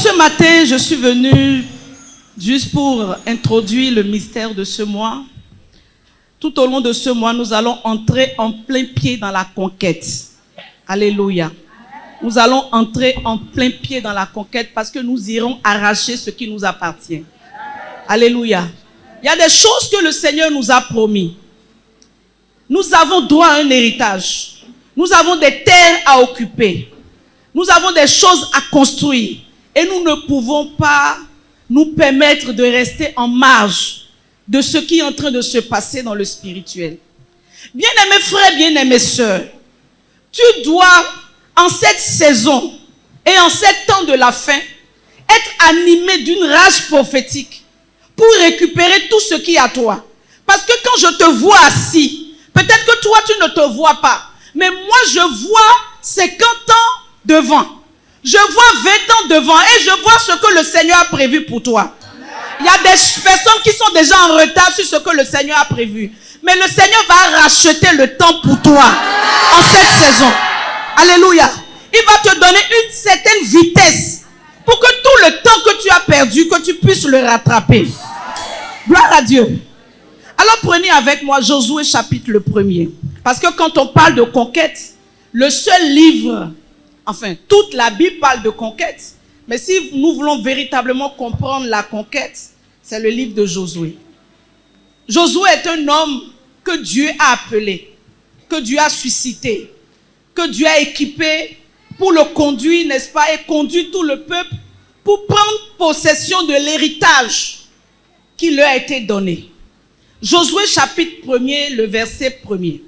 ce matin, je suis venu juste pour introduire le mystère de ce mois. Tout au long de ce mois, nous allons entrer en plein pied dans la conquête. Alléluia. Nous allons entrer en plein pied dans la conquête parce que nous irons arracher ce qui nous appartient. Alléluia. Il y a des choses que le Seigneur nous a promis. Nous avons droit à un héritage. Nous avons des terres à occuper. Nous avons des choses à construire. Et nous ne pouvons pas nous permettre de rester en marge de ce qui est en train de se passer dans le spirituel. Bien-aimés frères, bien-aimés sœurs, tu dois, en cette saison et en cet temps de la fin, être animé d'une rage prophétique pour récupérer tout ce qui est à toi. Parce que quand je te vois assis, peut-être que toi tu ne te vois pas, mais moi je vois 50 ans devant. Je vois 20 ans devant et je vois ce que le Seigneur a prévu pour toi. Il y a des personnes qui sont déjà en retard sur ce que le Seigneur a prévu. Mais le Seigneur va racheter le temps pour toi en cette saison. Alléluia. Il va te donner une certaine vitesse pour que tout le temps que tu as perdu, que tu puisses le rattraper. Gloire à Dieu. Alors prenez avec moi Josué chapitre le 1er. Parce que quand on parle de conquête, le seul livre, enfin toute la Bible parle de conquête. Mais si nous voulons véritablement comprendre la conquête, c'est le livre de Josué. Josué est un homme que Dieu a appelé, que Dieu a suscité, que Dieu a équipé pour le conduire, n'est-ce pas, et conduire tout le peuple pour prendre possession de l'héritage qui leur a été donné. Josué chapitre 1er, le verset 1er.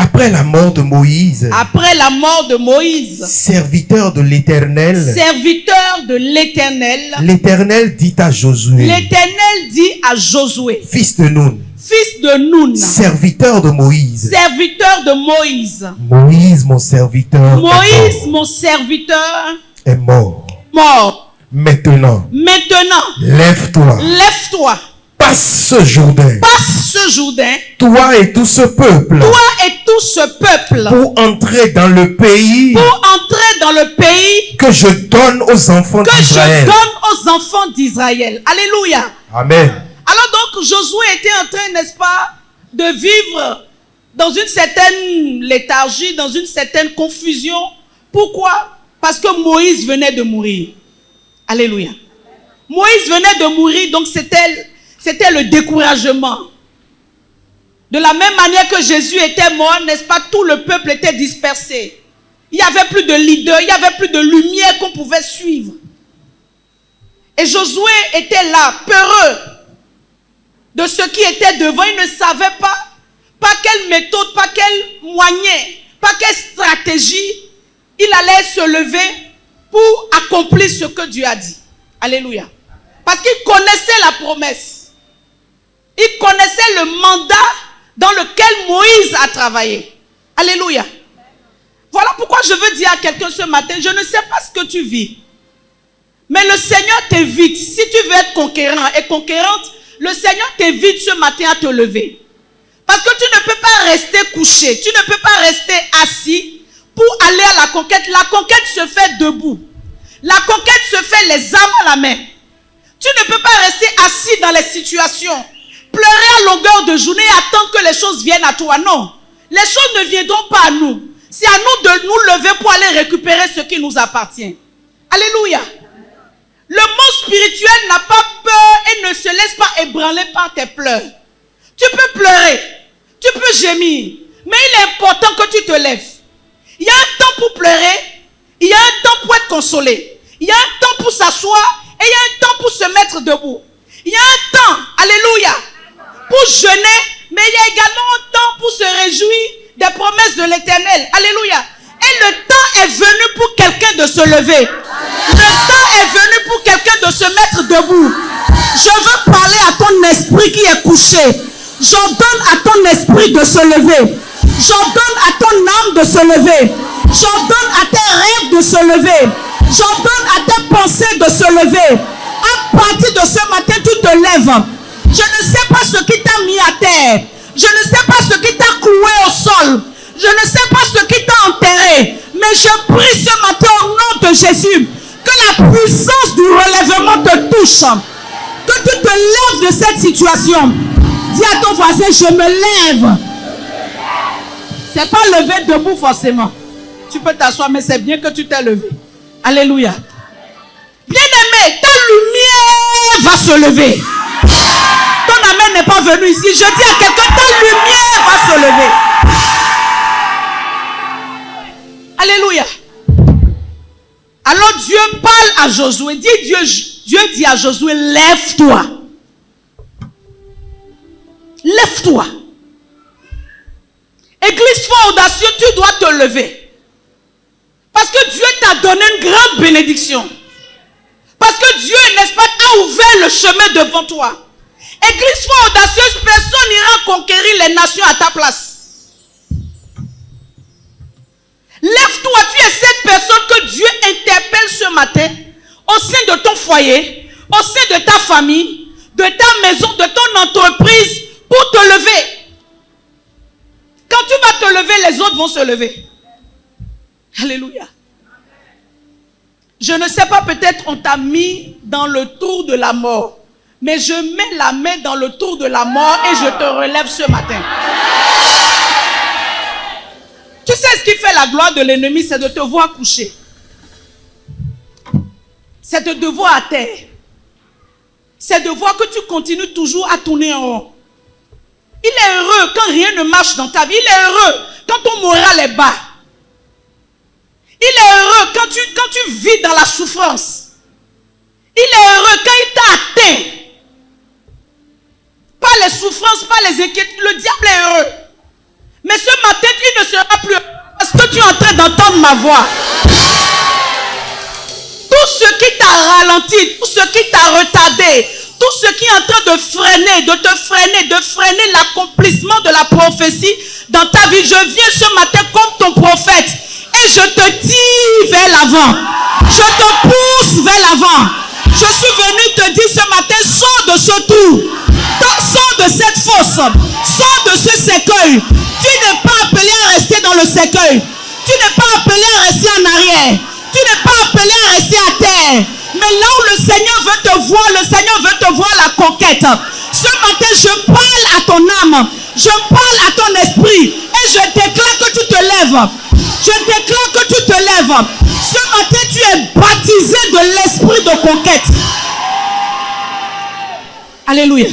Après la mort de Moïse, serviteur de l'Éternel, l'Éternel dit à Josué, fils de Nun, serviteur de Moïse, Moïse mon serviteur est mort. Maintenant, lève-toi. Passe ce Jourdain. Toi et tout ce peuple. Pour entrer dans le pays. Que je donne aux enfants d'Israël. Alléluia. Amen. Alors donc Josué était en train, n'est-ce pas, de vivre dans une certaine léthargie, dans une certaine confusion. Pourquoi? Parce que Moïse venait de mourir. Alléluia. Moïse venait de mourir, donc c'était le découragement. De la même manière que Jésus était mort, n'est-ce pas, tout le peuple était dispersé. Il n'y avait plus de leader, il n'y avait plus de lumière qu'on pouvait suivre. Et Josué était là, peureux de ce qui était devant. Il ne savait pas quelle méthode, pas quel moyen, pas quelle stratégie il allait se lever pour accomplir ce que Dieu a dit. Alléluia. Parce qu'il connaissait la promesse. Il connaissait le mandat dans lequel Moïse a travaillé. Alléluia. Voilà pourquoi je veux dire à quelqu'un ce matin, je ne sais pas ce que tu vis. Mais le Seigneur t'invite, si tu veux être conquérant et conquérante, le Seigneur t'invite ce matin à te lever. Parce que tu ne peux pas rester couché, tu ne peux pas rester assis pour aller à la conquête. La conquête se fait debout. La conquête se fait les armes à la main. Tu ne peux pas rester assis dans les situations, pleurer à longueur de journée et attendre que les choses viennent à toi. Non. Les choses ne viendront pas à nous. C'est à nous de nous lever pour aller récupérer ce qui nous appartient. Alléluia. Le monde spirituel n'a pas peur et ne se laisse pas ébranler par tes pleurs. Tu peux pleurer, tu peux gémir, mais il est important que tu te lèves. Il y a un temps pour pleurer, il y a un temps pour être consolé, il y a un temps pour s'asseoir et il y a un temps pour se mettre debout. Il y a un temps, alléluia, pour jeûner, mais il y a également un temps pour se réjouir des promesses de l'Éternel. Alléluia. Et le temps est venu pour quelqu'un de se lever. Le temps est venu pour quelqu'un de se mettre debout. Je veux parler à ton esprit qui est couché. J'ordonne à ton esprit de se lever. J'ordonne à ton âme de se lever. J'ordonne à tes rêves de se lever. J'ordonne à tes pensées de se lever. À partir de ce matin, tu te lèves. Je ne sais pas ce qui t'a mis à terre. Je ne sais pas ce qui t'a cloué au sol. Je ne sais pas ce qui t'a enterré. Mais je prie ce matin au nom de Jésus que Que la puissance du relèvement te touche. Que tu te lèves de cette situation. Dis à ton voisin, je me lève. C'est pas lever debout forcément. Tu peux t'asseoir, mais c'est bien que tu t'es levé. Alléluia. Bien-aimé, ta lumière va se lever. Ton amen n'est pas venu ici. Je dis à quelqu'un, ta lumière va se lever. Alléluia. Alors Dieu parle à Josué. Dieu dit à Josué, lève-toi. Lève-toi. Église foi audacieux, tu dois te lever. Parce que Dieu t'a donné une grande bénédiction. Parce que Dieu, n'est-ce pas, a ouvert le chemin devant toi. Église foi audacieuse, personne n'ira conquérir les nations à ta place. Lève-toi, tu es cette personne que Dieu interpelle ce matin au sein de ton foyer, au sein de ta famille, de ta maison, de ton entreprise, pour te lever. Quand tu vas te lever, les autres vont se lever. Alléluia. Je ne sais pas, peut-être on t'a mis dans le tour de la mort. Mais je mets la main dans le tour de la mort et je te relève ce matin. Tu sais ce qui fait la gloire de l'ennemi, c'est de te voir coucher. C'est de te voir à terre. C'est de voir que tu continues toujours à tourner en rond. Il est heureux quand rien ne marche dans ta vie. Il est heureux quand ton moral est bas. Il est heureux quand tu vis dans la souffrance. Il est heureux quand il t'a atteint. Pas les souffrances, pas les inquiétudes. Le diable est heureux. Mais ce matin, il ne sera plus heureux parce que tu es en train d'entendre ma voix. Tout ce qui t'a ralenti, tout ce qui t'a retardé, tout ce qui est en train de freiner l'accomplissement de la prophétie dans ta vie. Je viens ce matin comme ton prophète et je te tire vers l'avant. Je te pousse vers l'avant. Je suis venu te dire ce matin, sors de ce tour. Sors de cette fosse. Sors de ce cercueil. Tu n'es pas appelé à rester dans le cercueil. Tu n'es pas appelé à rester en arrière. Tu n'es pas appelé à rester à terre. Mais là où le Seigneur veut te voir, le Seigneur veut te voir la conquête. Ce matin, je parle à ton âme. Je parle à ton esprit. Et je déclare que tu te lèves. Je déclare que tu te lèves. Ce matin, tu es baptisé de l'esprit de conquête. Alléluia.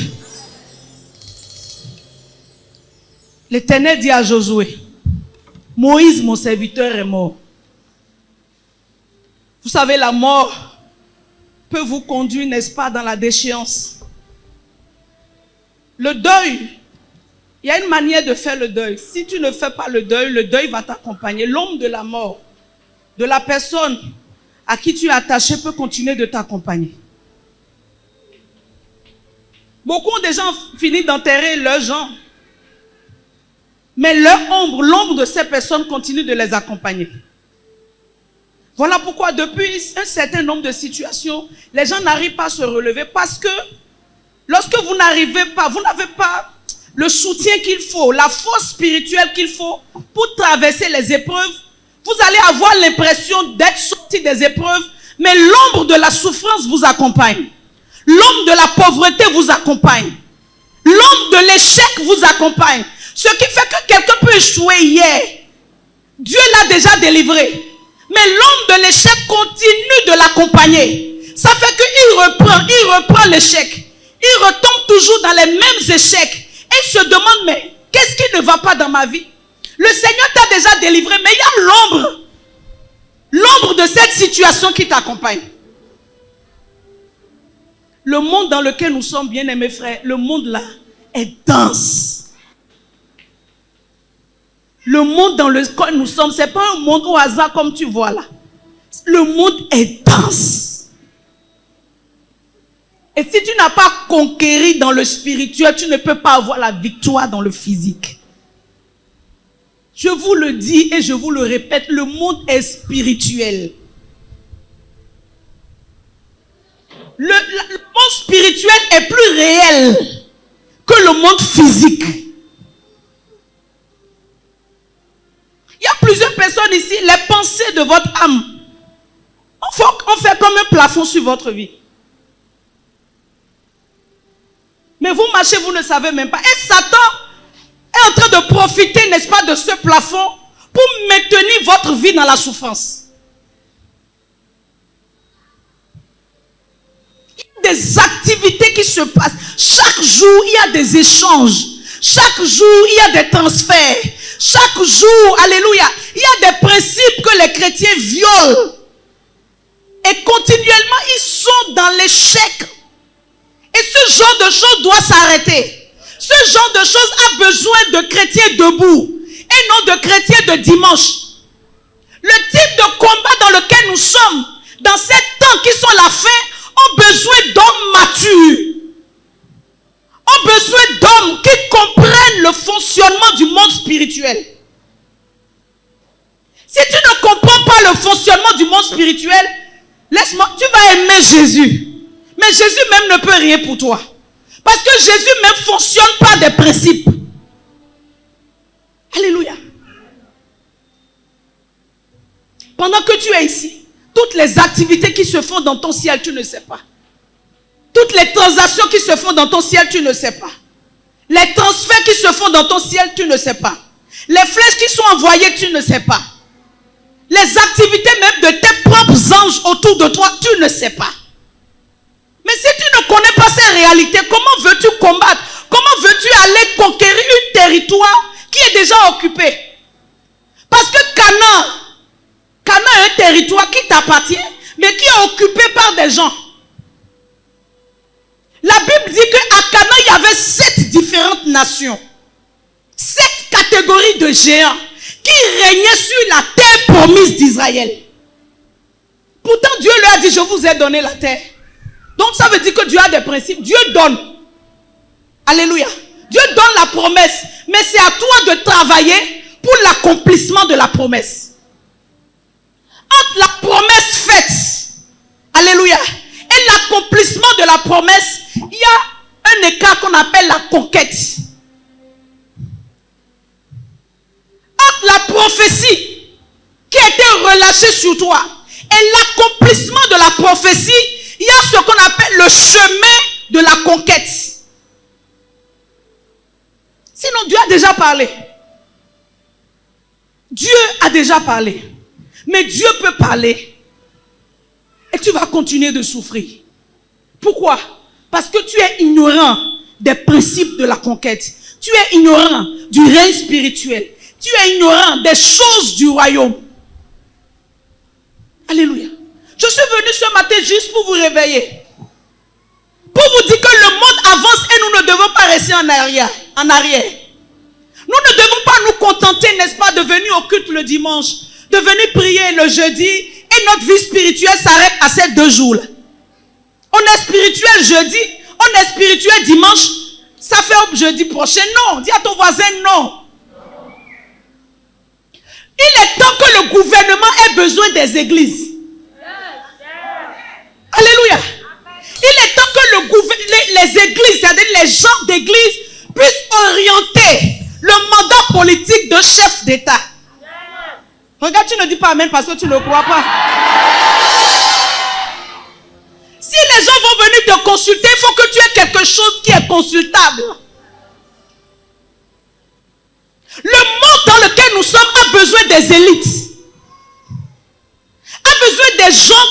L'Éternel dit à Josué, Moïse, mon serviteur, est mort. Vous savez, la mort peut vous conduire, n'est-ce pas, dans la déchéance. Le deuil, il y a une manière de faire le deuil. Si tu ne fais pas le deuil va t'accompagner. L'ombre de la mort, de la personne à qui tu es attaché peut continuer de t'accompagner. Beaucoup ont déjà fini d'enterrer leurs gens. Mais leur ombre, l'ombre de ces personnes continue de les accompagner. Voilà pourquoi depuis un certain nombre de situations, les gens n'arrivent pas à se relever parce que lorsque vous n'arrivez pas, vous n'avez pas le soutien qu'il faut, la force spirituelle qu'il faut pour traverser les épreuves, vous allez avoir l'impression d'être sorti des épreuves, mais l'ombre de la souffrance vous accompagne. L'ombre de la pauvreté vous accompagne. L'ombre de l'échec vous accompagne. Ce qui fait que quelqu'un peut échouer hier. Dieu l'a déjà délivré. Mais l'ombre de l'échec continue de l'accompagner. Ça fait qu'il reprend l'échec. Il retombe toujours dans les mêmes échecs. Et il se demande, mais qu'est-ce qui ne va pas dans ma vie? Le Seigneur t'a déjà délivré, mais il y a l'ombre. L'ombre de cette situation qui t'accompagne. Le monde dans lequel nous sommes, bien-aimés frères, le monde là est dense. Le monde dans lequel nous sommes, ce n'est pas un monde au hasard comme tu vois là. Le monde est dense. Et si tu n'as pas conquéri dans le spirituel, tu ne peux pas avoir la victoire dans le physique. Je vous le dis et je vous le répète, le monde est spirituel. Le monde spirituel est plus réel que le monde physique. Il y a plusieurs personnes ici, les pensées de votre âme. On fait comme plafond sur votre vie. Mais vous marchez, vous ne savez même pas. Et Satan est en train de profiter, n'est-ce pas, de ce plafond pour maintenir votre vie dans la souffrance. Il y a des activités qui se passent. Chaque jour, il y a des échanges. Chaque jour, il y a des transferts. Chaque jour, alléluia, il y a des principes que les chrétiens violent. Et continuellement, ils sont dans l'échec. Et ce genre de choses doit s'arrêter. Ce genre de choses a besoin de chrétiens debout et non de chrétiens de dimanche. Le type de combat dans lequel nous sommes, dans ces temps qui sont la fin, ont besoin d'hommes matures. Ont besoin d'hommes qui comprennent le fonctionnement du monde spirituel. Si tu ne comprends pas le fonctionnement du monde spirituel, laisse-moi, tu vas aimer Jésus. Mais Jésus même ne peut rien pour toi. Parce que Jésus même fonctionne par des principes. Alléluia. Pendant que tu es ici, toutes les activités qui se font dans ton ciel, tu ne sais pas. Toutes les transactions qui se font dans ton ciel, tu ne sais pas. Les transferts qui se font dans ton ciel, tu ne sais pas. Les flèches qui sont envoyées, tu ne sais pas. Les activités même de tes propres anges autour de toi, tu ne sais pas. Mais si tu ne connais pas ces réalités, comment veux-tu combattre? Comment veux-tu aller conquérir un territoire qui est déjà occupé? Parce que Canaan est un territoire qui t'appartient, mais qui est occupé par des gens. La Bible dit qu'à Canaan, il y avait 7 différentes nations. 7 catégories de géants qui régnaient sur la terre promise d'Israël. Pourtant, Dieu leur a dit, je vous ai donné la terre. Donc ça veut dire que Dieu a des principes. Dieu donne. Alléluia. Dieu donne la promesse. Mais c'est à toi de travailler pour l'accomplissement de la promesse. Entre la promesse faite, alléluia, et l'accomplissement de la promesse, il y a un écart qu'on appelle la conquête. Entre la prophétie qui a été relâchée sur toi et l'accomplissement de la prophétie, il y a ce qu'on appelle le chemin de la conquête. Sinon, Dieu a déjà parlé. Dieu a déjà parlé. Mais Dieu peut parler. Et tu vas continuer de souffrir. Pourquoi? Parce que tu es ignorant des principes de la conquête. Tu es ignorant du règne spirituel. Tu es ignorant des choses du royaume. Alléluia. Je suis venu ce matin juste pour vous réveiller. Pour vous dire que le monde avance et nous ne devons pas rester en arrière. Nous ne devons pas nous contenter, n'est-ce pas, de venir au culte le dimanche, de venir prier le jeudi et notre vie spirituelle s'arrête à ces 2 jours-là. On est spirituel jeudi, on est spirituel dimanche, ça fait jeudi prochain. Non, dis à ton voisin non. Il est temps que le gouvernement ait besoin des églises. Alléluia. Il est temps que les églises, c'est-à-dire les gens d'église, puissent orienter le mandat politique d'un chef d'État. Regarde, tu ne dis pas amen parce que tu ne crois pas. Si les gens vont venir te consulter, il faut que tu aies quelque chose qui est consultable. Le monde dans lequel nous sommes a besoin des élites. A besoin des gens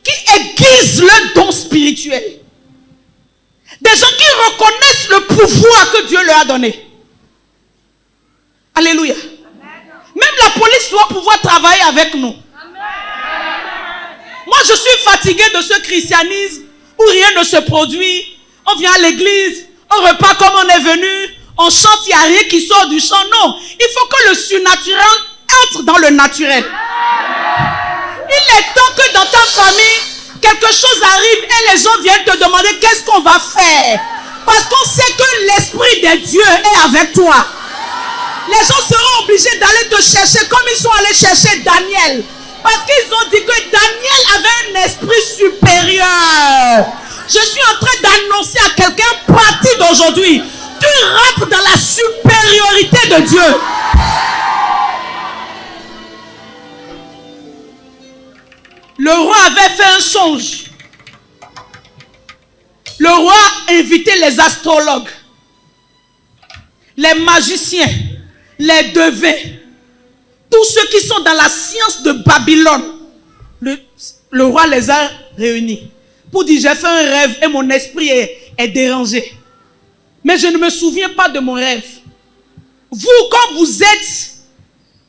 qui aiguisent le don spirituel. Des gens qui reconnaissent le pouvoir que Dieu leur a donné. Alléluia. Même la police doit pouvoir travailler avec nous. Moi, je suis fatigué de ce christianisme où rien ne se produit. On vient à l'église, on repart comme on est venu, on chante, il n'y a rien qui sort du chant. Non, il faut que le surnaturel entre dans le naturel. Il est temps que dans ta famille, quelque chose arrive et les gens viennent te demander qu'est-ce qu'on va faire. Parce qu'on sait que l'Esprit de Dieu est avec toi. Les gens seront obligés d'aller te chercher comme ils sont allés chercher Daniel. Parce qu'ils ont dit que Daniel avait un esprit supérieur. Je suis en train d'annoncer à quelqu'un, à partir d'aujourd'hui, tu rentres dans la supériorité de Dieu. 1 Samuel Le roi avait fait un songe. Le roi invitait les astrologues, les magiciens, les devins, tous ceux qui sont dans la science de Babylone. Le roi les a réunis pour dire, j'ai fait un rêve et mon esprit est dérangé. Mais je ne me souviens pas de mon rêve. Vous, quand vous êtes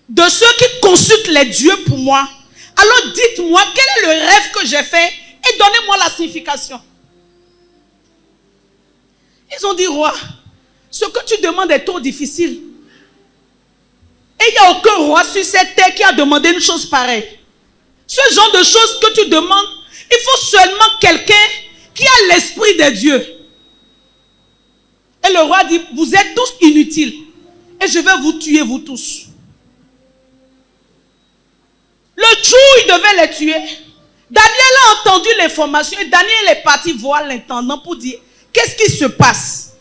de ceux qui consultent les dieux pour moi, alors dites-moi quel est le rêve que j'ai fait et donnez-moi la signification. Ils ont dit, roi, ce que tu demandes est trop difficile. Et il n'y a aucun roi sur cette terre qui a demandé une chose pareille. Ce genre de choses que tu demandes, il faut seulement quelqu'un qui a l'esprit de Dieu. Et le roi dit, vous êtes tous inutiles. Et je vais vous tuer, vous tous. Le jour où il devait les tuer, Daniel a entendu l'information et Daniel est parti voir l'intendant pour dire, qu'est-ce qui se passe?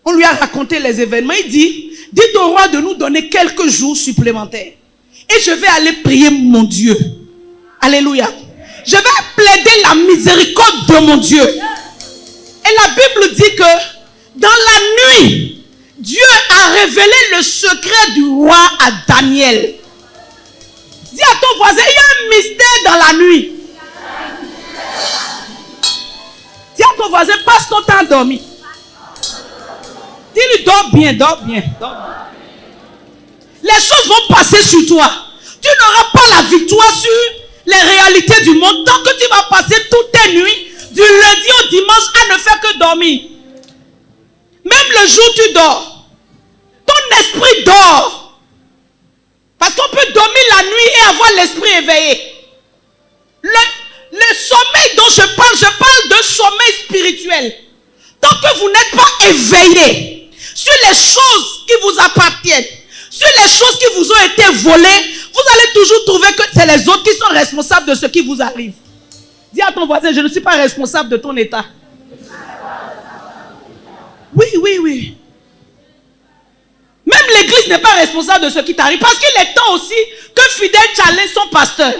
On lui a raconté les événements. Il dit, dites au roi de nous donner quelques jours supplémentaires. Et je vais aller prier mon Dieu. Alléluia. Je vais plaider la miséricorde de mon Dieu. Et la Bible dit que dans la nuit, Dieu a révélé le secret du roi à Daniel. Dis à ton voisin, il y a un mystère dans la nuit. Dis à ton voisin, passe ton temps à dormir. Dis-lui, dors bien, dors bien, dors bien. Les choses vont passer sur toi. Tu n'auras pas la victoire sur les réalités du monde tant que tu vas passer toutes tes nuits, du lundi au dimanche, à ne faire que dormir. Même le jour où tu dors, ton esprit dort. Parce qu'on peut dormir la nuit et avoir l'esprit éveillé. Le sommeil dont je parle de sommeil spirituel. Tant que vous n'êtes pas éveillé sur les choses qui vous appartiennent, sur les choses qui vous ont été volées, vous allez toujours trouver que c'est les autres qui sont responsables de ce qui vous arrive. Dis à ton voisin, je ne suis pas responsable de ton état. Oui, oui, oui. Même l'église n'est pas responsable de ce qui t'arrive. Parce qu'il est temps aussi que fidèle challenge son pasteur.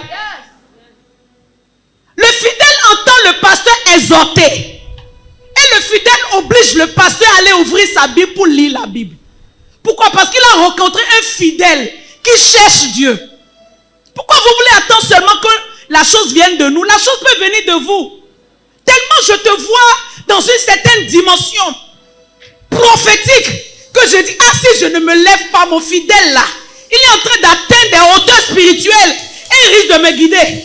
Le fidèle entend le pasteur exhorter. Et le fidèle oblige le pasteur à aller ouvrir sa Bible pour lire la Bible. Pourquoi? Parce qu'il a rencontré un fidèle qui cherche Dieu. Pourquoi vous voulez attendre seulement que la chose vienne de nous? La chose peut venir de vous. Tellement je te vois dans une certaine dimension prophétique que je dis, ah si je ne me lève pas, mon fidèle là, il est en train d'atteindre des hauteurs spirituelles et il risque de me guider.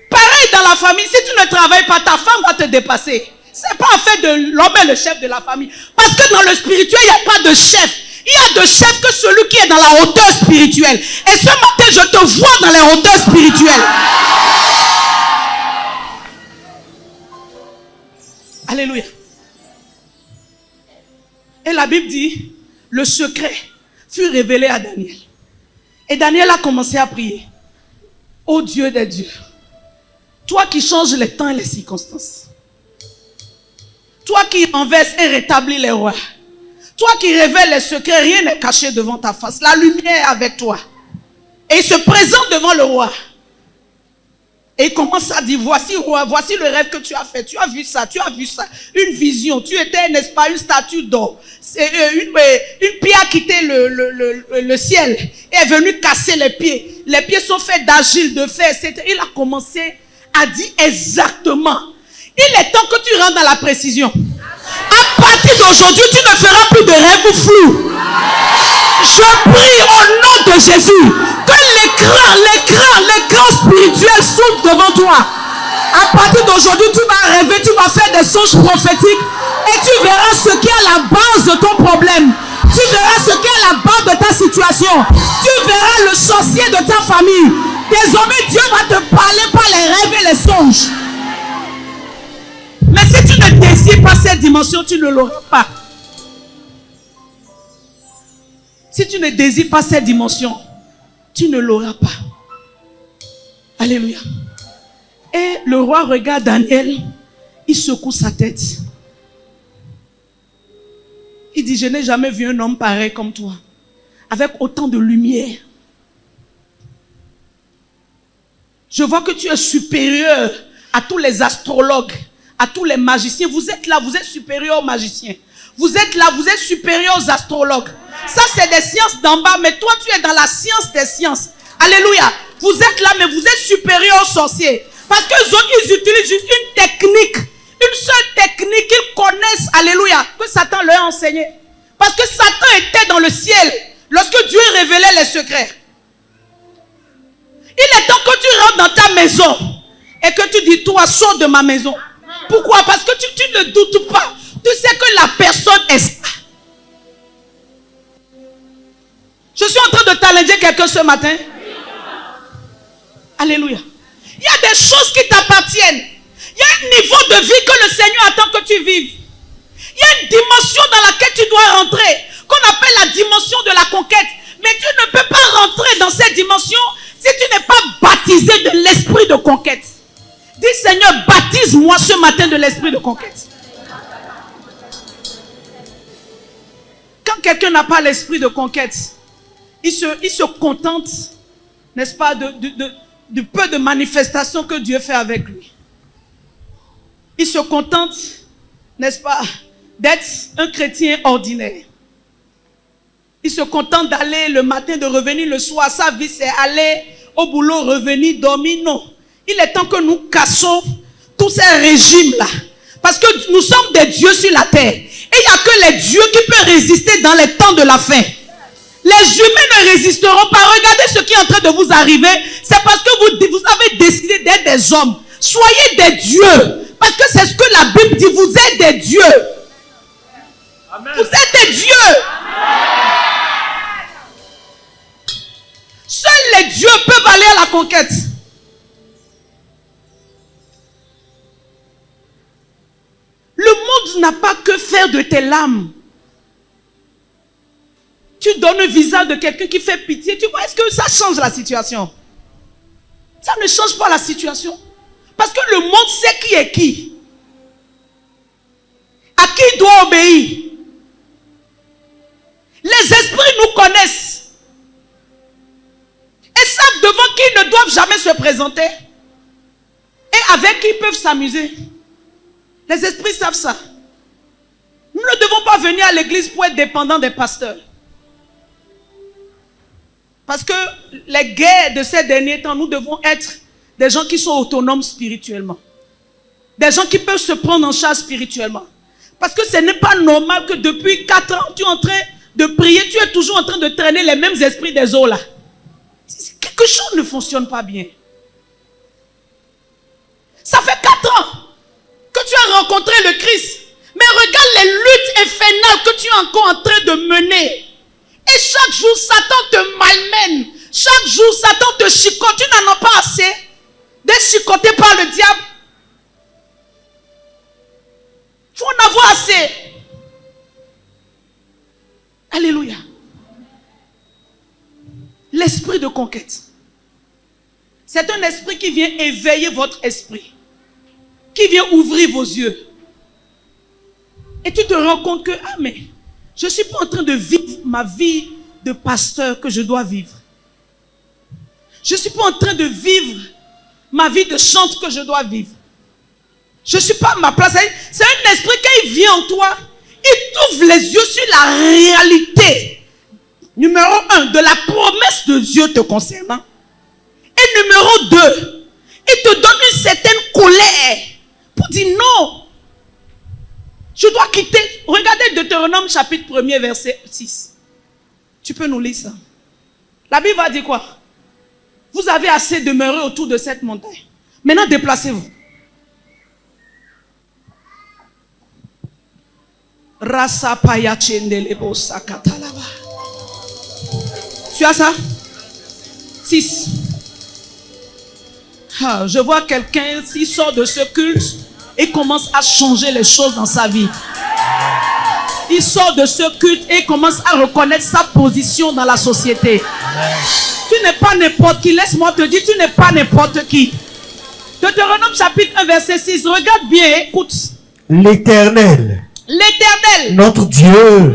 Pareil dans la famille, si tu ne travailles pas, ta femme va te dépasser. C'est pas en fait de l'homme est le chef de la famille. Parce que dans le spirituel, il n'y a pas de chef. Il y a de chef que celui qui est dans la hauteur spirituelle. Et ce matin, je te vois dans les hauteurs spirituelles. Alléluia. Et la Bible dit, le secret fut révélé à Daniel. Et Daniel a commencé à prier. Ô Dieu des dieux, toi qui changes les temps et les circonstances, toi qui renverses et rétablis les rois, toi qui révèles les secrets, rien n'est caché devant ta face. La lumière est avec toi. Et il se présente devant le roi. Et il commence à dire, voici roi, voici le rêve que tu as fait. Tu as vu ça, tu as vu ça. Une vision. Tu étais, n'est-ce pas, une statue d'or. Une pierre a quitté le ciel et est venue casser les pieds. Les pieds sont faits d'argile, de fer, etc. Il a commencé à dire exactement. Il est temps que tu rentres dans la précision. À partir d'aujourd'hui, tu ne feras plus de rêves flous. Je prie au nom de Jésus que l'écran spirituel s'ouvre devant toi. À partir d'aujourd'hui, tu vas rêver, tu vas faire des songes prophétiques et tu verras ce qui est à la base de ton problème. Tu verras ce qui est à la base de ta situation. Tu verras le sorcier de ta famille. Désormais, Dieu va te parler par les rêves et les songes. Mais si tu ne désires pas cette dimension, tu ne l'auras pas. Si tu ne désires pas cette dimension, tu ne l'auras pas. Alléluia. Et le roi regarde Daniel, il secoue sa tête. Il dit, je n'ai jamais vu un homme pareil comme toi, avec autant de lumière. Je vois que tu es supérieur à tous les astrologues, à tous les magiciens. Vous êtes là, vous êtes supérieur aux magiciens. Vous êtes là, vous êtes supérieur aux astrologues. Ça, c'est des sciences d'en bas, mais toi, tu es dans la science des sciences. Alléluia. Vous êtes là, mais vous êtes supérieur aux sorciers. Parce que les autres, ils utilisent juste une technique. Une seule technique qu'ils connaissent. Alléluia. Que Satan leur a enseigné. Parce que Satan était dans le ciel lorsque Dieu révélait les secrets. Il est temps que tu rentres dans ta maison et que tu dis, toi, sors de ma maison. Pourquoi? Parce que tu ne doutes pas. Tu sais que la personne est ça. Je suis en train de challenger quelqu'un ce matin. Alléluia. Il y a des choses qui t'appartiennent. Il y a un niveau de vie que le Seigneur attend que tu vives. Il y a une dimension dans laquelle tu dois rentrer, qu'on appelle la dimension de la conquête. Mais tu ne peux pas rentrer dans cette dimension si tu n'es pas baptisé de l'esprit de conquête. Dis, Seigneur, baptise-moi ce matin de l'esprit de conquête. Quand quelqu'un n'a pas l'esprit de conquête, il se contente, n'est-ce pas, du peu de manifestations que Dieu fait avec lui. Il se contente, n'est-ce pas, d'être un chrétien ordinaire. Il se contente d'aller le matin, de revenir le soir. Sa vie, c'est aller au boulot, revenir, dormir. Non. Il est temps que nous cassons tous ces régimes-là. Parce que nous sommes des dieux sur la terre. Et il n'y a que les dieux qui peuvent résister dans les temps de la fin. Les humains ne résisteront pas. Regardez ce qui est en train de vous arriver. C'est parce que vous avez décidé d'être des hommes. Soyez des dieux. Parce que c'est ce que la Bible dit. Vous êtes des dieux. Amen. Vous êtes des dieux. Amen. Seuls les dieux peuvent aller à la conquête. Le monde n'a pas que faire de tes larmes. Tu donnes un visage de quelqu'un qui fait pitié. Tu vois, est-ce que ça change la situation? Ça ne change pas la situation. Parce que le monde sait qui est qui. À qui il doit obéir. Les esprits nous connaissent. Et savent devant qui ils ne doivent jamais se présenter. Et avec qui ils peuvent s'amuser. Les esprits savent ça. Nous ne devons pas venir à l'église pour être dépendants des pasteurs. Parce que les guerres de ces derniers temps, nous devons être des gens qui sont autonomes spirituellement. Des gens qui peuvent se prendre en charge spirituellement. Parce que ce n'est pas normal que depuis 4 ans, tu es en train de prier, tu es toujours en train de traîner les mêmes esprits des eaux là. Quelque chose ne fonctionne pas bien. Ça fait 4 ans que tu as rencontré le Christ. Mais regarde les luttes infernales que tu es encore en train de mener. Et chaque jour, Satan te malmène. Chaque jour, Satan te chicote. Tu n'en as pas assez d'être chicoté par le diable. Il faut en avoir assez. Alléluia. L'esprit de conquête. C'est un esprit qui vient éveiller votre esprit. Qui vient ouvrir vos yeux. Et tu te rends compte que, ah mais, je ne suis pas en train de vivre ma vie de pasteur que je dois vivre. Je ne suis pas en train de vivre ma vie de chante que je dois vivre. Je ne suis pas à ma place. C'est un esprit, quand il vient en toi, il t'ouvre les yeux sur la réalité. Numéro 1, de la promesse de Dieu te concernant. Et numéro 2, il te donne une certaine colère pour dire non. Je dois quitter. Regardez Deutéronome chapitre 1er verset 6. Tu peux nous lire ça. La Bible va dire quoi? Vous avez assez demeuré autour de cette montagne. Maintenant déplacez-vous. Tu as ça? 6. Ah, je vois quelqu'un qui sort de ce culte et commence à changer les choses dans sa vie. Il sort de ce culte et commence à reconnaître sa position dans la société. Tu n'es pas n'importe qui. Laisse-moi te dire, tu n'es pas n'importe qui. Deutéronome chapitre 1 verset 6. Regarde bien, écoute. L'Éternel, notre Dieu,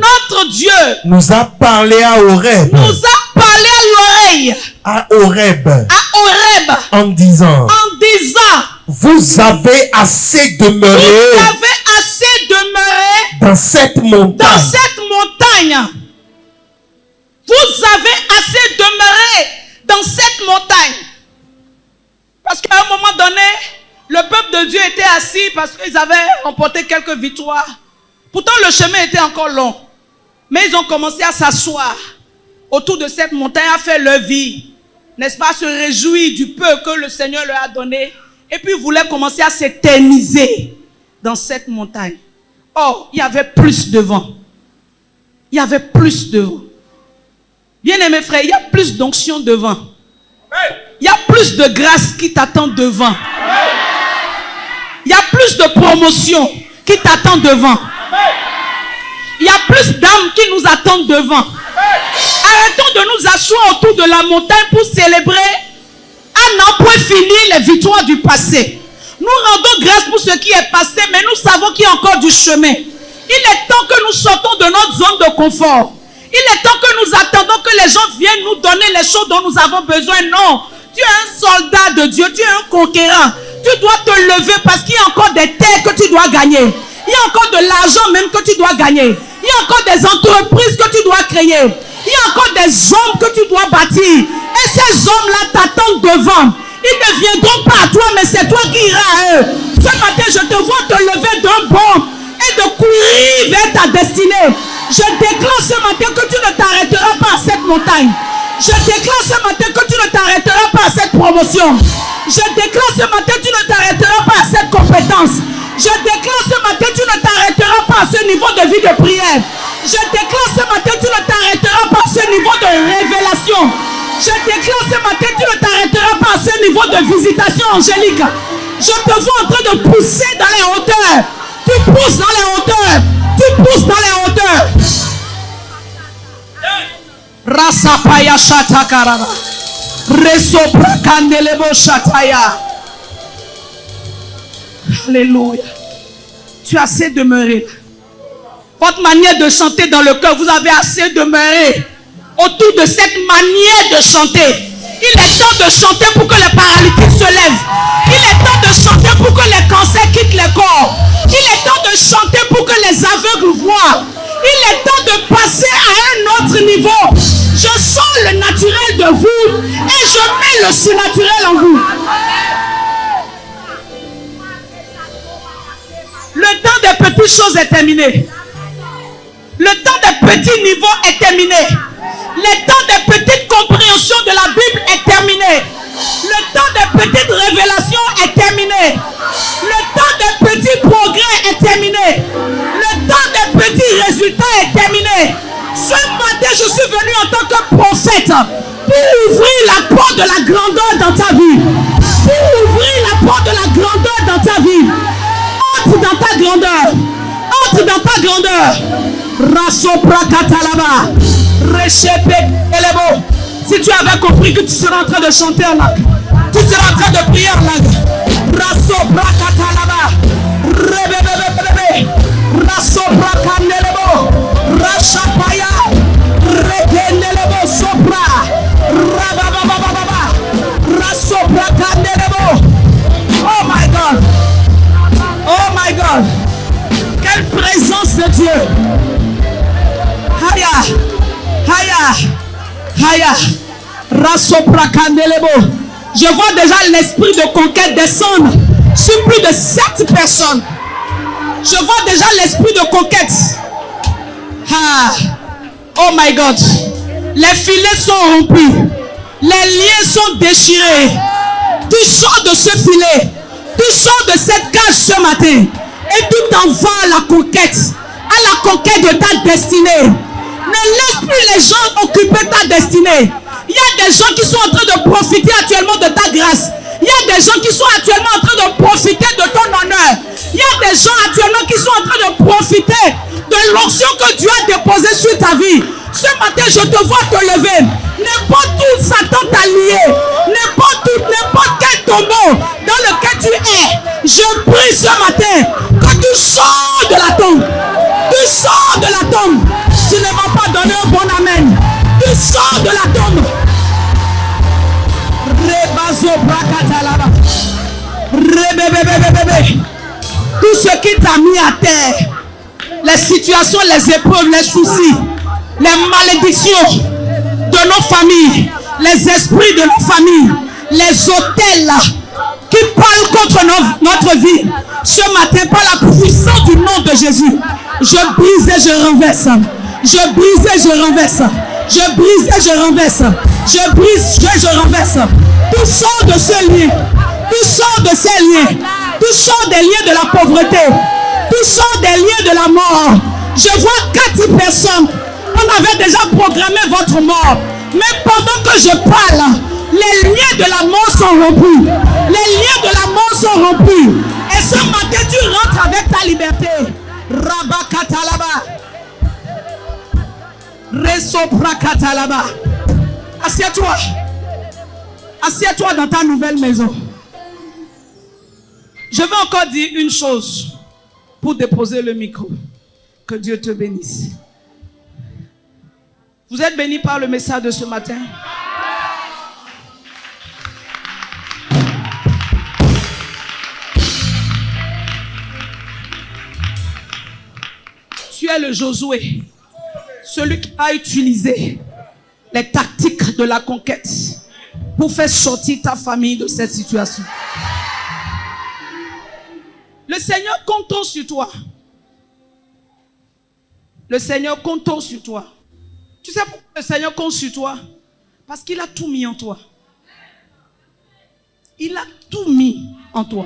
nous a parlé à Horeb. Nous a parlé à l'oreille. À Horeb. À Horeb en disant, vous avez assez demeuré dans cette montagne. Vous avez assez demeuré dans cette montagne. Parce qu'à un moment donné, le peuple de Dieu était assis parce qu'ils avaient remporté quelques victoires. Pourtant, le chemin était encore long. Mais ils ont commencé à s'asseoir autour de cette montagne, à faire leur vie. N'est-ce pas, se réjouir du peu que le Seigneur leur a donné. Et puis, ils voulaient commencer à s'éterniser dans cette montagne. Or, il y avait plus de vent. Il y avait plus de vent. Bien-aimés frères, il y a plus d'onction devant. Il y a plus de grâce qui t'attend devant. Il y a plus de promotion qui t'attend devant. Il y a plus d'âmes qui nous attendent devant. Arrêtons de nous asseoir autour de la montagne pour célébrer à n'en point fini les victoires du passé. Nous rendons grâce pour ce qui est passé, mais nous savons qu'il y a encore du chemin. Il est temps que nous sortons de notre zone de confort. Il est temps que nous attendons que les gens viennent nous donner les choses dont nous avons besoin. Non, tu es un soldat de Dieu, tu es un conquérant. Tu dois te lever parce qu'il y a encore des terres que tu dois gagner. Il y a encore de l'argent même que tu dois gagner. Il y a encore des entreprises que tu dois créer. Il y a encore des hommes que tu dois bâtir. Et ces hommes-là t'attendent devant. Ils ne viendront pas à toi, mais c'est toi qui iras à eux. Ce matin, je te vois te lever d'un bond et de courir vers ta destinée. Je déclare ce matin que tu ne t'arrêteras pas à cette montagne. Je déclare ce matin que tu ne t'arrêteras pas à cette promotion. Je déclare ce matin que tu ne t'arrêteras pas à cette compétence. Je déclare ce matin que tu ne t'arrêteras pas à ce niveau de vie de prière. Je déclare ce matin que tu ne t'arrêteras pas à ce niveau de révélation. Je déclare ce matin que tu ne t'arrêteras pas à ce niveau de visitation angélique. Je te vois en train de pousser dans les hauteurs. Tu pousses dans les hauteurs. Tu pousses dans les hauteurs. Rasapaya shatakarara. Resopra kandelebo shataya. Alléluia. Tu as assez demeuré. Votre manière de chanter dans le cœur, vous avez assez demeuré autour de cette manière de chanter. Il est temps de chanter pour que les paralytiques se lèvent. Il est temps de chanter pour que les cancers quittent les corps. Il est temps de chanter pour que les aveugles voient. Il est temps de passer à un autre niveau. Je sens le naturel de vous et je mets le surnaturel en vous. Le temps des petites choses est terminé. Le temps des petits niveaux est terminé. Le temps des petites compréhensions de la Bible est terminé. Le temps des petites révélations est terminé. Le temps des petits progrès est terminé. Le temps des petits résultats est terminé. Ce matin, je suis venu en tant que prophète pour ouvrir la porte de la grandeur dans ta vie. Pour ouvrir la porte de la grandeur dans ta vie. Entre dans ta grandeur. Entre dans ta grandeur. Rasopra katalaba. Rechepe elebo. Si tu avais compris que tu seras en train de chanter en langue, tu seras en train de prier en langue. Rasopra katalaba. Rebebebebebe. Rasopra kanelebo. Rashapaya. Rekenelebo sopra. Rabababababa. Rasopra kanelebo. Oh my God. Oh my God. Quelle présence de Dieu. Haya. Haya. Haya. Rasopra kanelebo. Je vois déjà l'esprit de conquête descendre sur plus de 7 personnes. Je vois déjà l'esprit de conquête. Ah. Oh my God. Les filets sont rompus. Les liens sont déchirés. Tu sors de ce filet. Tu sors de cette cage ce matin. Et tu t'en vas à la conquête. À la conquête de ta destinée. Ne laisse plus les gens occuper ta destinée. Il y a des gens qui sont en train de profiter actuellement de ta grâce. Il y a des gens qui sont actuellement en train de profiter de ton honneur. Il y a des gens actuellement qui sont en train de profiter de l'onction que Dieu a déposée sur ta vie. Ce matin, je te vois te lever. N'importe où Satan t'a lié, n'importe quel tombeau dans lequel tu es, je prie ce matin que tu sors de la tombe. Tu sors de la tombe. Tu ne m'as pas donné un bon amen. Tu sors de la tombe. Josué, tout ce qui t'a mis à terre, les situations, les épreuves, les soucis, les malédictions de nos familles, les esprits de nos familles, les autels qui parlent contre notre vie, ce matin, par la puissance du nom de Jésus, je brise et je renverse. Je brise et je renverse. Je brise et je renverse. Je brise et je renverse. Tout sort de ce lien. Tout sort de ces liens. Tout sort des liens de la pauvreté. Tout sort des liens de la mort. Je vois 4 personnes. On avait déjà programmé votre mort. Mais pendant que je parle, les liens de la mort sont rompus. Les liens de la mort sont rompus. Et ce matin, tu rentres avec ta liberté. Rabakatalaba. Resoprakatalaba. Assieds-toi. Assieds-toi dans ta nouvelle maison. Je vais encore dire une chose pour déposer le micro. Que Dieu te bénisse. Vous êtes bénis par le message de ce matin. Tu es le Josué, celui qui a utilisé les tactiques de la conquête pour faire sortir ta famille de cette situation. Le Seigneur compte sur toi. Le Seigneur compte sur toi. Tu sais pourquoi le Seigneur compte sur toi? Parce qu'il a tout mis en toi. Il a tout mis en toi.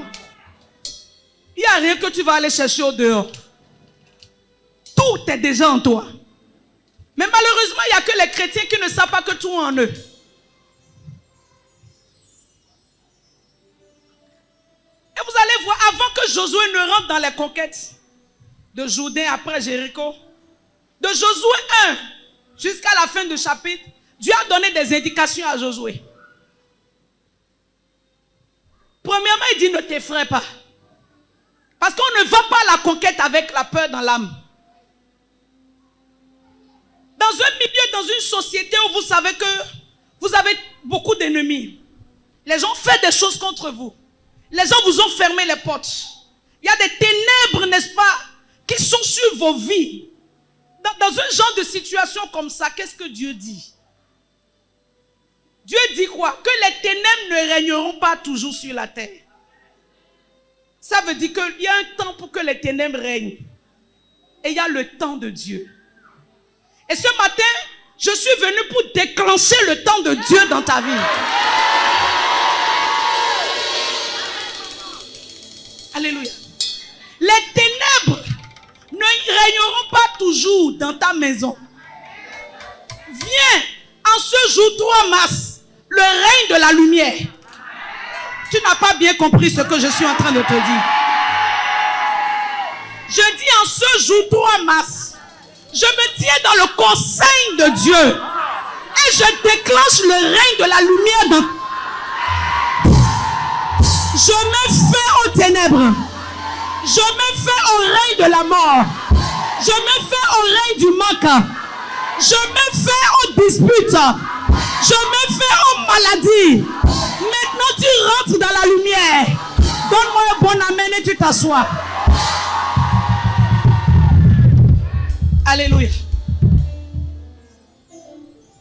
Il n'y a rien que tu vas aller chercher au dehors. Tout est déjà en toi. Mais malheureusement, il n'y a que les chrétiens qui ne savent pas que tout est en eux. Et vous allez voir, avant que Josué ne rentre dans les conquêtes de Jourdain après Jéricho, de Josué 1 jusqu'à la fin du chapitre, Dieu a donné des indications à Josué. Premièrement, il dit ne t'effraie pas. Parce qu'on ne va pas à la conquête avec la peur dans l'âme. Dans un milieu, dans une société où vous savez que vous avez beaucoup d'ennemis. Les gens font des choses contre vous. Les gens vous ont fermé les portes. Il y a des ténèbres, n'est-ce pas, qui sont sur vos vies. Dans un genre de situation comme ça, qu'est-ce que Dieu dit? Dieu dit quoi? Que les ténèbres ne régneront pas toujours sur la terre. Ça veut dire qu'il y a un temps pour que les ténèbres règnent. Et il y a le temps de Dieu. Et ce matin, je suis venu pour déclencher le temps de Dieu dans ta vie. Alléluia. Les ténèbres ne régneront pas toujours dans ta maison. Viens, en ce jour 3 mars, le règne de la lumière. Tu n'as pas bien compris ce que je suis en train de te dire. Je dis en ce jour 3 mars, je me tiens dans le conseil de Dieu et je déclenche le règne de la lumière dans... Je me fais aux ténèbres. Je me fais au règne de la mort. Je me fais au règne du manque. Je me fais aux disputes. Je me fais aux maladies. Maintenant tu rentres dans la lumière. Donne-moi un bon amen et tu t'assois. Alléluia.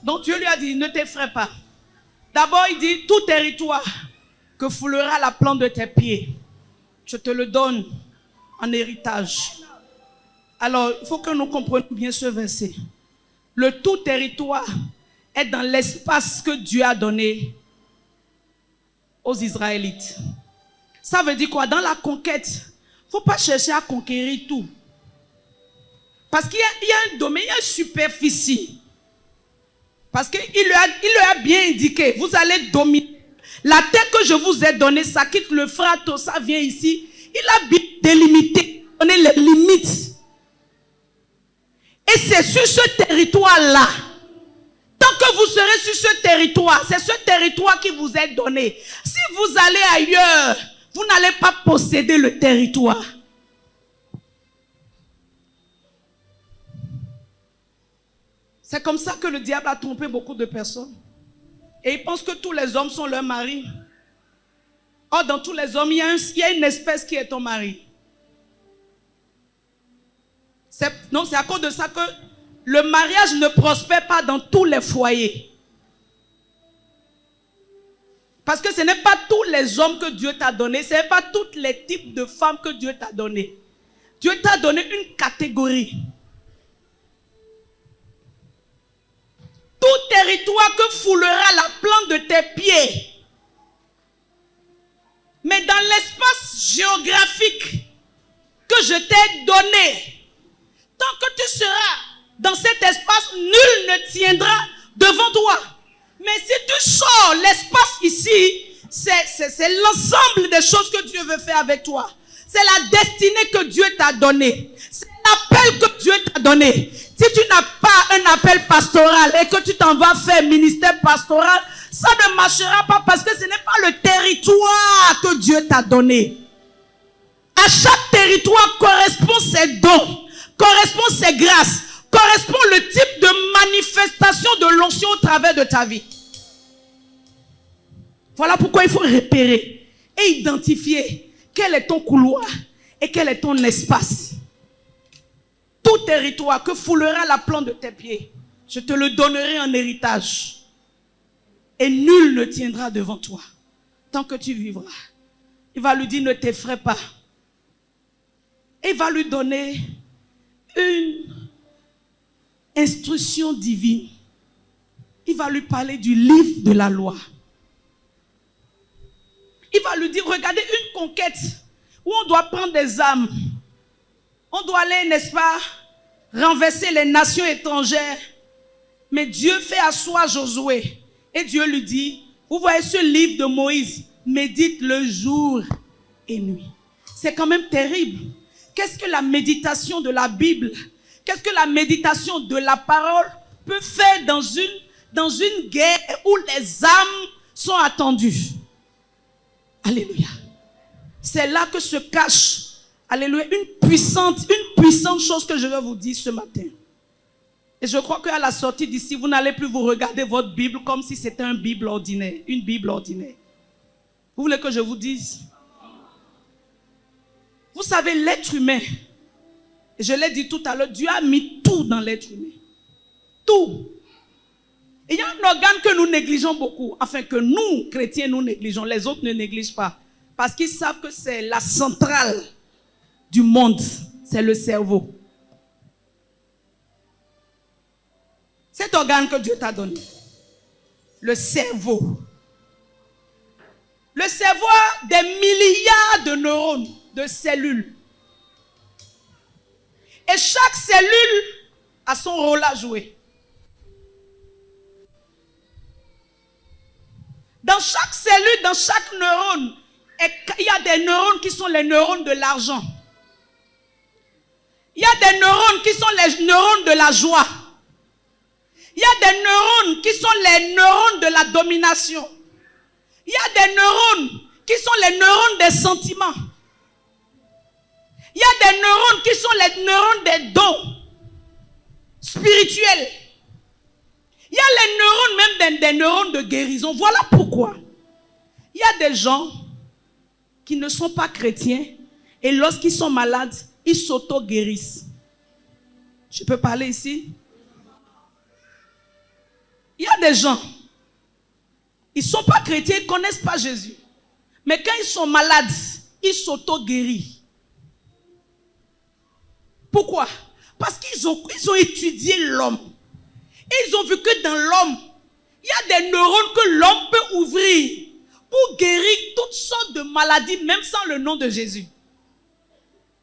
Donc Dieu lui a dit, ne t'effraie pas. D'abord il dit, tout territoire que foulera la plante de tes pieds, je te le donne en héritage. Alors, il faut que nous comprenions bien ce verset. Le tout territoire est dans l'espace que Dieu a donné aux Israélites. Ça veut dire quoi? Dans la conquête, il ne faut pas chercher à conquérir tout. Parce qu'il y a un domaine, il y a une superficie. Parce qu'il lui a bien indiqué, vous allez dominer. La terre que je vous ai donnée, ça quitte le Frato, ça vient ici. Il a bien délimité, donné les limites. Et c'est sur ce territoire-là, tant que vous serez sur ce territoire, c'est ce territoire qui vous est donné. Si vous allez ailleurs, vous n'allez pas posséder le territoire. C'est comme ça que le diable a trompé beaucoup de personnes. Et il pense que tous les hommes sont leurs maris. Or, dans tous les hommes, il y a une espèce qui est ton mari. C'est à cause de ça que le mariage ne prospère pas dans tous les foyers. Parce que ce n'est pas tous les hommes que Dieu t'a donné, ce n'est pas tous les types de femmes que Dieu t'a donné. Dieu t'a donné une catégorie. Tout territoire que foulera la plante de tes pieds. Mais dans l'espace géographique que je t'ai donné, tant que tu seras dans cet espace, nul ne tiendra devant toi. Mais si tu sors l'espace ici, c'est l'ensemble des choses que Dieu veut faire avec toi. C'est la destinée que Dieu t'a donnée. C'est l'appel que Dieu t'a donné. Si tu n'as pas un appel pastoral et que tu t'en vas faire ministère pastoral, ça ne marchera pas parce que ce n'est pas le territoire que Dieu t'a donné. À chaque territoire correspond ses dons, correspond ses grâces, correspond le type de manifestation de l'onction au travers de ta vie. Voilà pourquoi il faut repérer et identifier quel est ton couloir et quel est ton espace. Tout territoire que foulera la plante de tes pieds, je te le donnerai en héritage. Et nul ne tiendra devant toi tant que tu vivras. Il va lui dire, ne t'effraie pas. Il va lui donner une instruction divine. Il va lui parler du livre de la loi. Il va lui dire, regardez, une conquête où on doit prendre des âmes. On doit aller, n'est-ce pas, renverser les nations étrangères. Mais Dieu fait asseoir Josué. Et Dieu lui dit, vous voyez ce livre de Moïse, médite le jour et nuit. C'est quand même terrible. Qu'est-ce que la méditation de la Bible, qu'est-ce que la méditation de la parole peut faire dans une guerre où les âmes sont attendues? Alléluia. C'est là que se cache, alléluia, une puissante chose que je vais vous dire ce matin. Et je crois qu'à la sortie d'ici, vous n'allez plus vous regarder votre Bible comme si c'était une Bible ordinaire. Vous voulez que je vous dise? Vous savez, l'être humain, et je l'ai dit tout à l'heure, Dieu a mis tout dans l'être humain. Tout. Et il y a un organe que nous négligeons beaucoup, afin que nous, chrétiens, nous négligeons. Les autres ne négligent pas. Parce qu'ils savent que c'est la centrale du monde. C'est le cerveau. Cet organe que Dieu t'a donné. Le cerveau. Le cerveau a des milliards de neurones, de cellules. Et chaque cellule a son rôle à jouer. Dans chaque cellule, dans chaque neurone, il y a des neurones qui sont les neurones de l'argent. Il y a des neurones qui sont les neurones de la joie. Il y a des neurones qui sont les neurones de la domination. Il y a des neurones qui sont les neurones des sentiments. Il y a des neurones qui sont les neurones des dons spirituels. Il y a les neurones, même des neurones de guérison. Voilà pourquoi il y a des gens qui ne sont pas chrétiens et lorsqu'ils sont malades, ils s'auto-guérissent. Je peux parler ici? Il y a des gens, ils ne sont pas chrétiens, ils ne connaissent pas Jésus. Mais quand ils sont malades, ils s'auto-guérissent. Pourquoi? Parce qu'ils ont étudié l'homme. Et ils ont vu que dans l'homme, il y a des neurones que l'homme peut ouvrir pour guérir toutes sortes de maladies, même sans le nom de Jésus.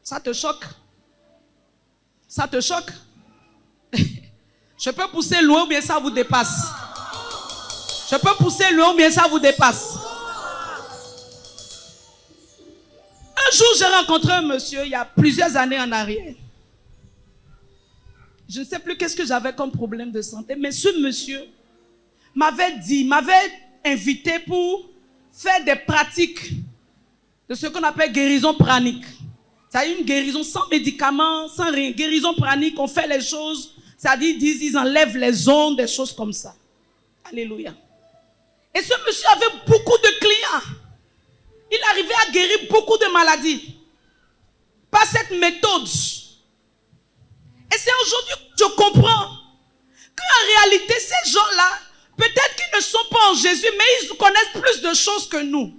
Ça te choque? Ça te choque? Je peux pousser loin ou bien ça vous dépasse? Je peux pousser loin ou bien ça vous dépasse? Un jour, j'ai rencontré un monsieur, il y a plusieurs années en arrière. Je ne sais plus qu'est-ce que j'avais comme problème de santé, mais ce monsieur m'avait invité pour faire des pratiques de ce qu'on appelle guérison pranique. C'est-à-dire une guérison sans médicaments, sans rien. Guérison pranique, on fait les choses, c'est-à-dire ils enlèvent les ondes, des choses comme ça. Alléluia. Et ce monsieur avait beaucoup de clients. Il arrivait à guérir beaucoup de maladies par cette méthode. Et c'est aujourd'hui que je comprends qu'en réalité, ces gens-là, peut-être qu'ils ne sont pas en Jésus, mais ils connaissent plus de choses que nous.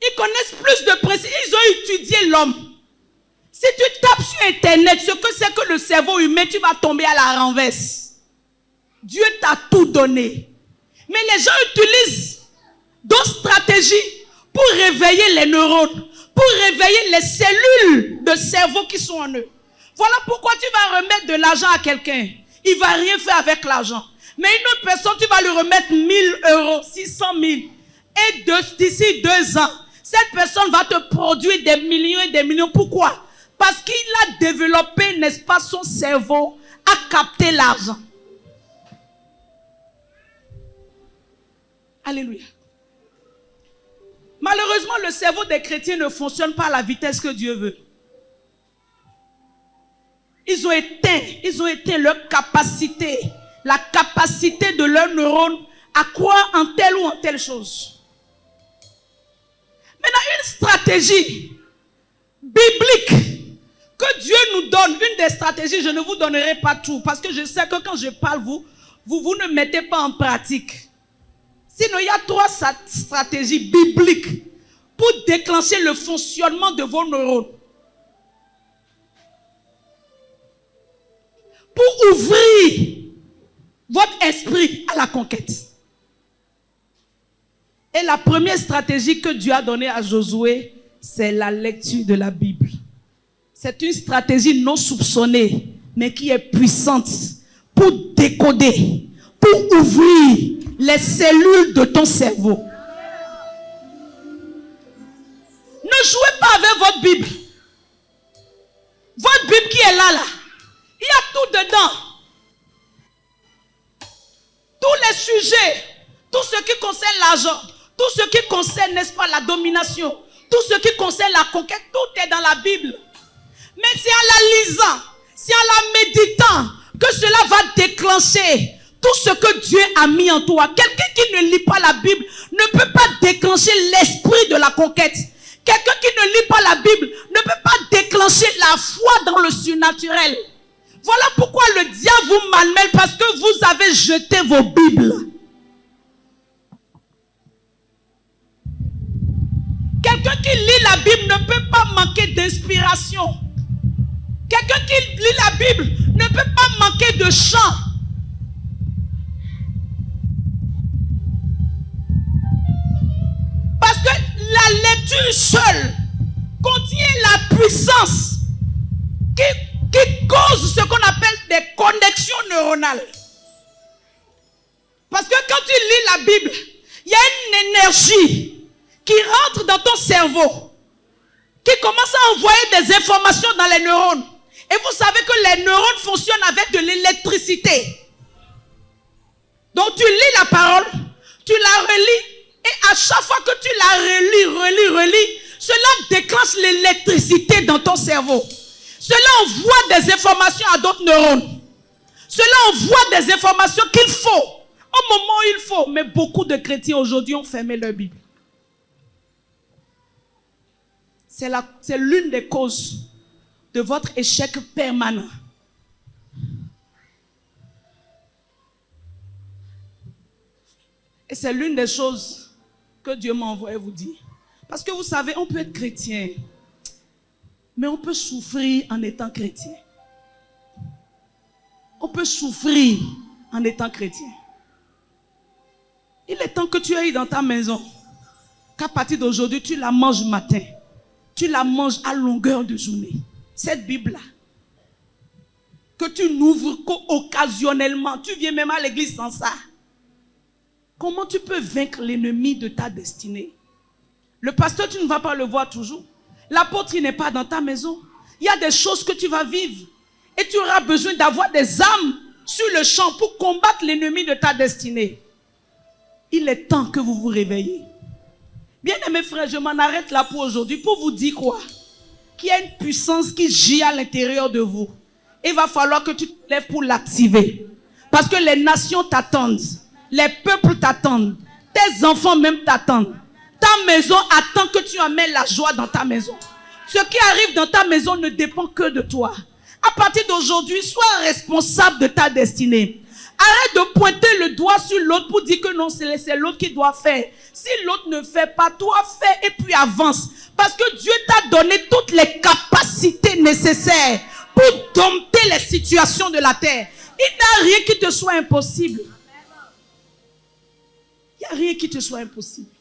Ils connaissent plus de principes. Ils ont étudié l'homme. Si tu tapes sur Internet ce que c'est que le cerveau humain, tu vas tomber à la renverse. Dieu t'a tout donné. Mais les gens utilisent d'autres stratégies pour réveiller les neurones, pour réveiller les cellules de cerveau qui sont en eux. Voilà pourquoi tu vas remettre de l'argent à quelqu'un. Il ne va rien faire avec l'argent. Mais une autre personne, tu vas lui remettre 1 000 €, 600 000. Et d'ici 2 ans, cette personne va te produire des millions et des millions. Pourquoi? Parce qu'il a développé, n'est-ce pas, son cerveau à capter l'argent. Alléluia. Malheureusement, le cerveau des chrétiens ne fonctionne pas à la vitesse que Dieu veut. Ils ont éteint leur capacité, la capacité de leurs neurones à croire en telle ou en telle chose. Maintenant, une stratégie biblique que Dieu nous donne, une des stratégies, je ne vous donnerai pas tout, parce que je sais que quand je parle, vous ne mettez pas en pratique. Sinon, il y a 3 stratégies bibliques pour déclencher le fonctionnement de vos neurones. Pour ouvrir votre esprit à la conquête. Et la première stratégie que Dieu a donnée à Josué, c'est la lecture de la Bible. C'est une stratégie non soupçonnée, mais qui est puissante pour décoder, pour ouvrir les cellules de ton cerveau. Ne jouez pas avec votre Bible. Votre Bible qui est là. Il y a tout dedans. Tous les sujets, tout ce qui concerne l'argent, tout ce qui concerne, n'est-ce pas, la domination, tout ce qui concerne la conquête, tout est dans la Bible. Mais c'est en la lisant, c'est en la méditant que cela va déclencher tout ce que Dieu a mis en toi. Quelqu'un qui ne lit pas la Bible ne peut pas déclencher l'esprit de la conquête. Quelqu'un qui ne lit pas la Bible ne peut pas déclencher la foi dans le surnaturel. Voilà pourquoi le diable vous malmène, parce que vous avez jeté vos Bibles. Quelqu'un qui lit la Bible ne peut pas manquer d'inspiration. Quelqu'un qui lit la Bible ne peut pas manquer de chant. Parce que la lecture seule contient la puissance qui cause ce qu'on appelle des connexions neuronales. Parce que quand tu lis la Bible, il y a une énergie qui rentre dans ton cerveau, qui commence à envoyer des informations dans les neurones. Et vous savez que les neurones fonctionnent avec de l'électricité. Donc tu lis la parole, tu la relis, et à chaque fois que tu la relis, cela déclenche l'électricité dans ton cerveau. Cela envoie des informations à d'autres neurones. Cela envoie des informations qu'il faut, au moment où il faut. Mais beaucoup de chrétiens aujourd'hui ont fermé leur Bible. C'est l'une des causes de votre échec permanent. Et c'est l'une des choses que Dieu m'a envoyé vous dire. Parce que vous savez, on peut être chrétien, mais on peut souffrir en étant chrétien. On peut souffrir en étant chrétien. Il est temps que tu ailles dans ta maison, qu'à partir d'aujourd'hui, tu la manges matin. Tu la manges à longueur de journée. Cette Bible-là, que tu n'ouvres qu'occasionnellement. Tu viens même à l'église sans ça. Comment tu peux vaincre l'ennemi de ta destinée? Le pasteur, tu ne vas pas le voir toujours. L'apôtre, il n'est pas dans ta maison. Il y a des choses que tu vas vivre. Et tu auras besoin d'avoir des âmes sur le champ pour combattre l'ennemi de ta destinée. Il est temps que vous vous réveillez. Bien-aimés frères, je m'en arrête là pour aujourd'hui. Pour vous dire quoi? Qu'il y a une puissance qui gît à l'intérieur de vous. Il va falloir que tu te lèves pour l'activer. Parce que les nations t'attendent. Les peuples t'attendent. Tes enfants même t'attendent. Ta maison attend que tu amènes la joie dans ta maison. Ce qui arrive dans ta maison ne dépend que de toi. À partir d'aujourd'hui, sois responsable de ta destinée. Arrête de pointer le doigt sur l'autre pour dire que non, c'est l'autre qui doit faire. Si l'autre ne fait pas, toi fais et puis avance. Parce que Dieu t'a donné toutes les capacités nécessaires pour dompter les situations de la terre. Il n'y a rien qui te soit impossible. Il n'y a rien qui te soit impossible.